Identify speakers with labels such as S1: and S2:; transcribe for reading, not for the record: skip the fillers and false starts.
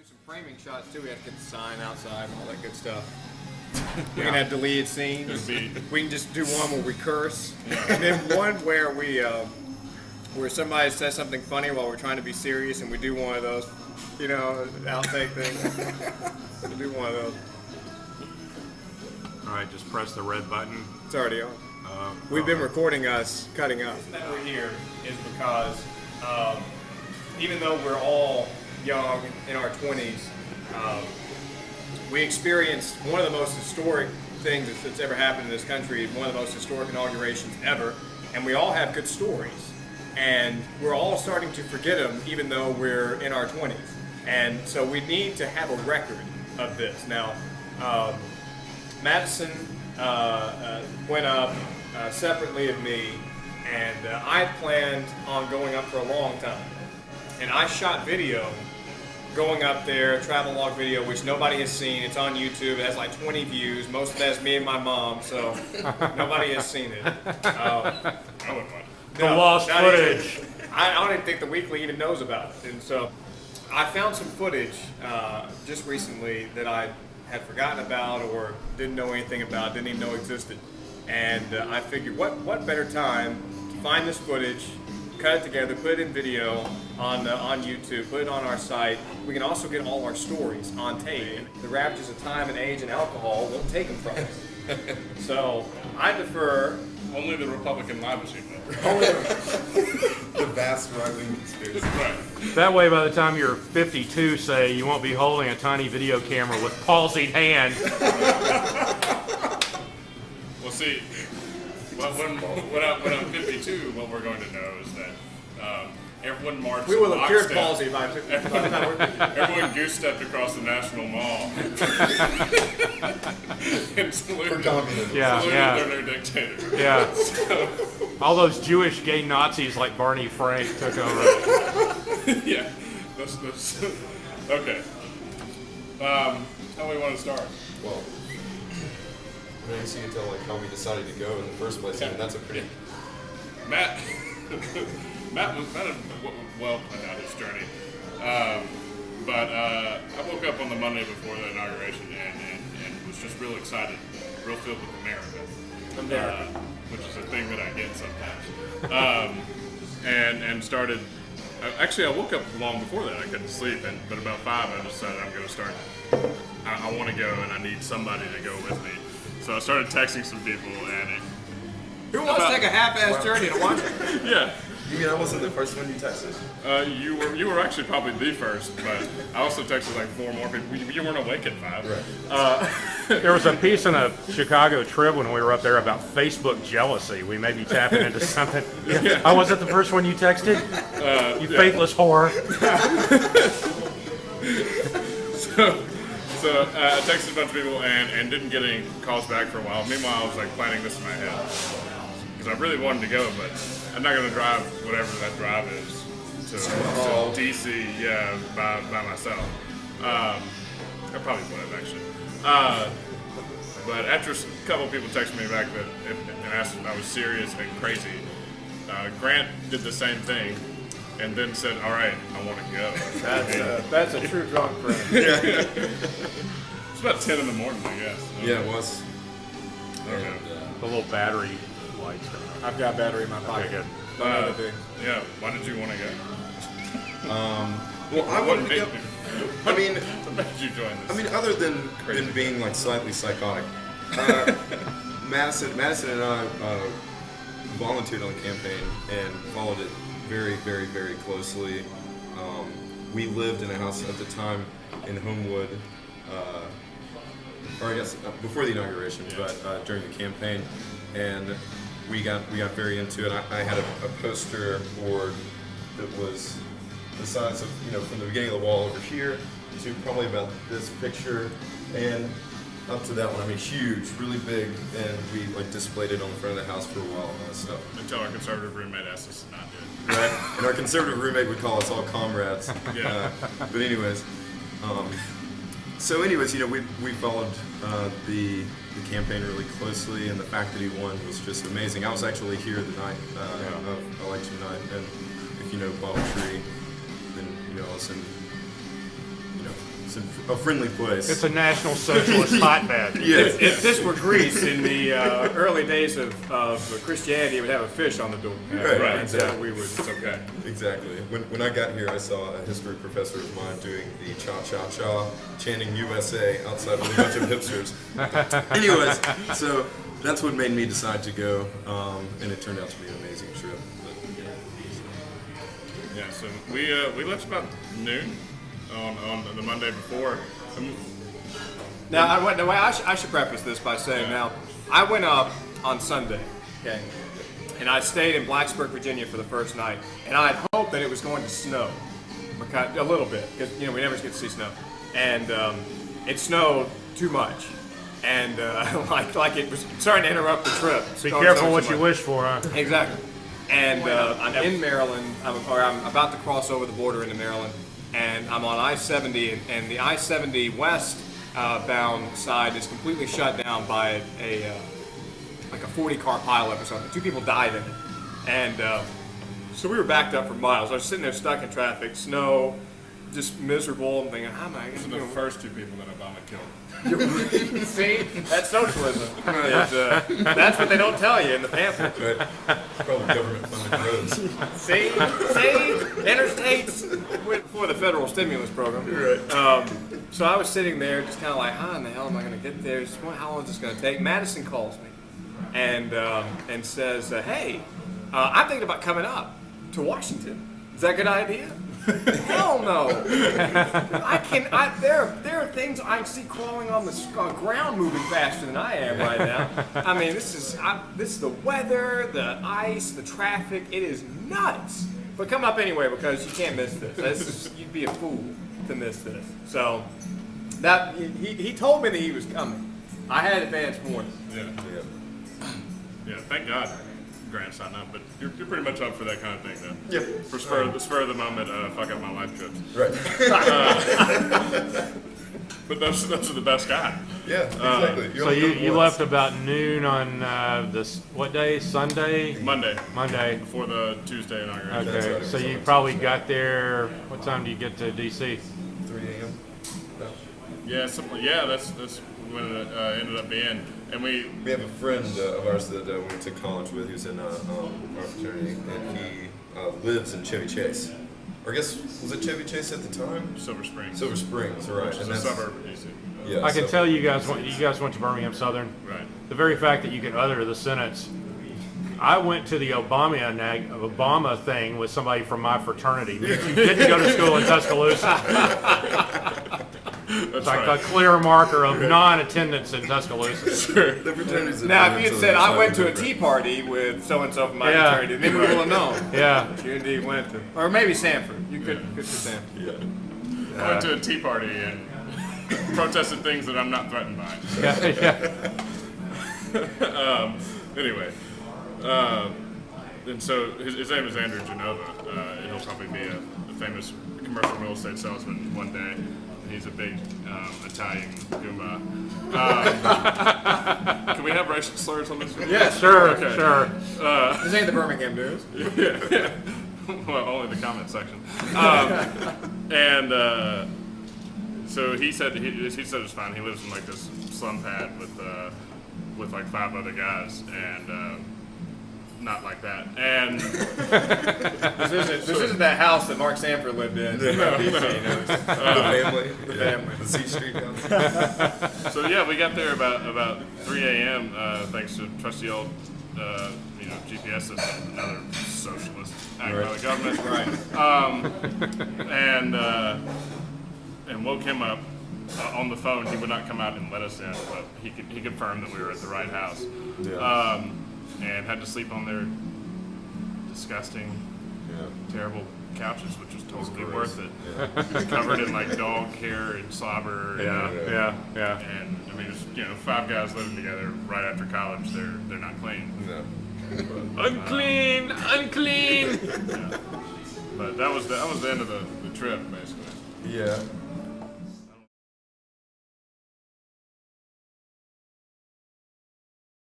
S1: some framing shots too. We have to get the sign outside and all that good stuff. We can have deleted scenes. We can just do one where we curse, and then one where we where somebody says something funny while we're trying to be serious, and we do one of those, outtake things. We do one of those.
S2: All right, just press the red button.
S1: It's already on. We've been recording us cutting up. The reason that we're here is because even though we're all young in our 20s, we experienced one of the most historic things that's ever happened in this country, one of the most historic inaugurations ever, and we all have good stories. And we're all starting to forget them even though we're in our 20s. And so we need to have a record of this. Now, Madison went up separately of me, and I had planned on going up for a long time. And I shot video going up there, travel log video, which nobody has seen. It's on YouTube. It has like 20 views. Most of that's me and my mom, so nobody has seen it.
S2: I wouldn't watch.
S3: The lost footage.
S1: I don't even think the Weekly even knows about it. And so I found some footage just recently that I had forgotten about or didn't know anything about, didn't even know existed. And I figured, what better time to find this footage, cut it together, put it in video on YouTube, put it on our site. We can also get all our stories on tape. The ravages of time and age and alcohol won't take them from us. So I defer.
S2: Only the Republican lie machine will.
S4: The vast right-wing conspiracy.
S2: Right.
S3: That way, by the time you're 52, say, you won't be holding a tiny video camera with palsied hand.
S2: Well, see, when I'm 52, what we're going to know is that everyone marched.
S1: We will have cured
S2: lockstep.
S1: palsy by the time we're 50.
S2: Everyone goose-stepped across the National Mall and saluted their new dictator.
S3: Yeah. All those Jewish gay Nazis like Barney Frank took over.
S2: Yeah. Okay. How do we want to start?
S4: Well, I guess you can tell how we decided to go in the first place, and that's a pretty...
S2: Matt had well planned out his journey. But I woke up on the Monday before the inauguration and was just real excited, real filled with America. Which is a thing that I get sometimes. And started. Actually, I woke up long before that. I couldn't sleep, but about 5, I decided I'm going to start. I want to go, and I need somebody to go with me. So I started texting some people, and
S1: Who wants to take a half-ass journey to watch it?
S2: yeah.
S4: You mean I wasn't the first one you texted?
S2: You were actually probably the first, but I also texted like 4 more people. You weren't awake at 5.
S4: Right.
S3: There was a piece in a Chicago Trib when we were up there about Facebook jealousy. We may be tapping into something. Yeah. I wasn't the first one you texted? You faithless whore.
S2: So I texted a bunch of people and didn't get any calls back for a while. Meanwhile, I was like planning this in my head because I really wanted to go, but I'm not going to drive whatever that drive is to DC, by myself. I probably would have actually. But after a couple of people texted me back and asked if I was serious and crazy, Grant did the same thing and then said, "All right, I want to go."
S1: That's a true drunk friend.
S2: It's about 10 in the morning, I guess.
S4: Yeah, it was.
S2: Okay.
S3: The little battery lights.
S1: I've got battery in my pocket.
S3: Okay, good.
S1: Another thing.
S2: Yeah, why did you want to go?
S4: Well, I wanted to go. I mean,
S2: What made you join this?
S4: I mean, other than being like slightly psychotic, Madison and I volunteered on the campaign and followed it very, very, very closely. We lived in a house at the time in Homewood, or I guess before the inauguration, but during the campaign, and we got very into it. I had a poster board that was the size of, from the beginning of the wall over here to probably about this picture and up to that one. I mean, huge, really big, and we displayed it on the front of the house for a while and all that stuff.
S2: Until our conservative roommate asked us to not do it.
S4: Right? And our conservative roommate would call us all comrades.
S2: Yeah.
S4: But anyways, we followed the campaign really closely, and the fact that he won was just amazing. I was actually here the night of election night, and if you know Bob Tree, then listen, a friendly place.
S3: It's a National Socialist hotbed.
S4: Yes.
S1: If this were Greece in the early days of Christianity, it would have a fish on the door.
S4: Right,
S1: So we would.
S2: It's okay.
S4: Exactly. When I got here, I saw a history professor of mine doing the cha-cha-cha, chanting USA outside with a bunch of hipsters. Anyways, so that's what made me decide to go, and it turned out to be an amazing trip.
S2: Yeah, so we left about noon on the Monday before.
S1: Now, I should preface this by saying, now, I went up on Sunday, okay, and I stayed in Blacksburg, Virginia for the first night, and I had hoped that it was going to snow, because, a little bit, because, we never get to see snow, and it snowed too much, and like it was starting to interrupt the trip.
S3: Be careful what you wish for, huh?
S1: Exactly. And I'm in Maryland, I'm about to cross over the border into Maryland, and I'm on I-70, and the I-70 west bound side is completely shut down by like a 40-car pileup or something. 2 people died in it. And so we were backed up for miles. I was sitting there stuck in traffic, snow, just miserable. I'm thinking, how am I
S2: Those are
S1: going
S2: the
S1: to
S2: first 2 people that Obama killed.
S1: See? That's socialism. That's what they don't tell you in the pamphlet.
S4: Right. Probably government-funded roads.
S1: See? Interstates for the federal stimulus program.
S4: Right.
S1: So I was sitting there just kind of like, how in the hell am I going to get there? How long is this going to take? Madison calls me and says, hey, I'm thinking about coming up to Washington. Is that a good idea? Hell no! There are things I see crawling on the ground moving faster than I am right now. I mean, this is the weather, the ice, the traffic. It is nuts. But come up anyway because you can't miss this. You'd be a fool to miss this. So that he told me that he was coming. I had advance warning.
S2: Yeah, thank God Grant signed up, but you're pretty much up for that kind of thing, then.
S4: Yep.
S2: For spur of the moment, fuck up my life trips.
S4: Right.
S2: But those are the best kind.
S4: Yeah, exactly.
S3: So you left about noon on this, what day? Sunday?
S2: Monday
S3: Monday.
S2: before the Tuesday inauguration.
S3: Okay,
S4: right.
S3: so you probably got there, what time do you get to DC?
S4: 3 a.m. No.
S2: Yeah, that's when it ended up being. And we
S4: have a friend of ours that we went to college with. He was in our fraternity, and he lives in Chevy Chase. Or I guess, was it Chevy Chase at the time?
S2: Silver Springs.
S4: Silver Springs, right.
S2: Which is
S4: and
S2: a
S4: that's
S2: suburb of DC.
S4: Yeah,
S3: I can tell you guys went to Birmingham Southern.
S2: Right.
S3: The very fact that you can utter the sentence, I went to the Obama thing with somebody from my fraternity. You didn't go to school in Tuscaloosa. It's like a clear marker of non-attendance in Tuscaloosa.
S2: Sure.
S4: the fraternities.
S1: Now, if you had said, I went to a tea party with so-and-so from my fraternity, maybe we would have known.
S3: Yeah.
S1: You indeed went to. Or maybe Sanford. You could to Sanford.
S4: Yeah.
S2: I went to a tea party and protested things that I'm not threatened by.
S3: Yeah.
S2: Anyway, and so his name is Andrew Genova. He'll probably be a famous commercial real estate salesman one day. He's a big Italian Goomba. Can we have racial slurs on this one?
S1: Yeah,
S3: Sure,
S2: Okay.
S3: sure.
S1: This ain't the Birmingham news.
S2: Yeah. Well, only the comment section. So he said it's fine. He lives in like this slum pad with like 5 other guys, and not like that. And
S1: This isn't that house that Mark Sanford lived in.
S4: The family.
S1: The family.
S4: The C Street house.
S2: so yeah, we got there about 3 a.m. Thanks to trusty old GPS system, another socialist act by the government.
S1: Right.
S2: And woke him up on the phone. He would not come out and let us in, but he confirmed that we were at the right house.
S4: Yeah.
S2: And had to sleep on their disgusting, terrible couches, which was totally worth it.
S4: Yeah.
S2: Covered in like dog hair and slobber.
S3: Yeah.
S2: And I mean, it's 5 guys living together right after college. They're not clean.
S4: No.
S3: Unclean.
S2: Yeah. But that was the end of the trip, basically.
S4: Yeah.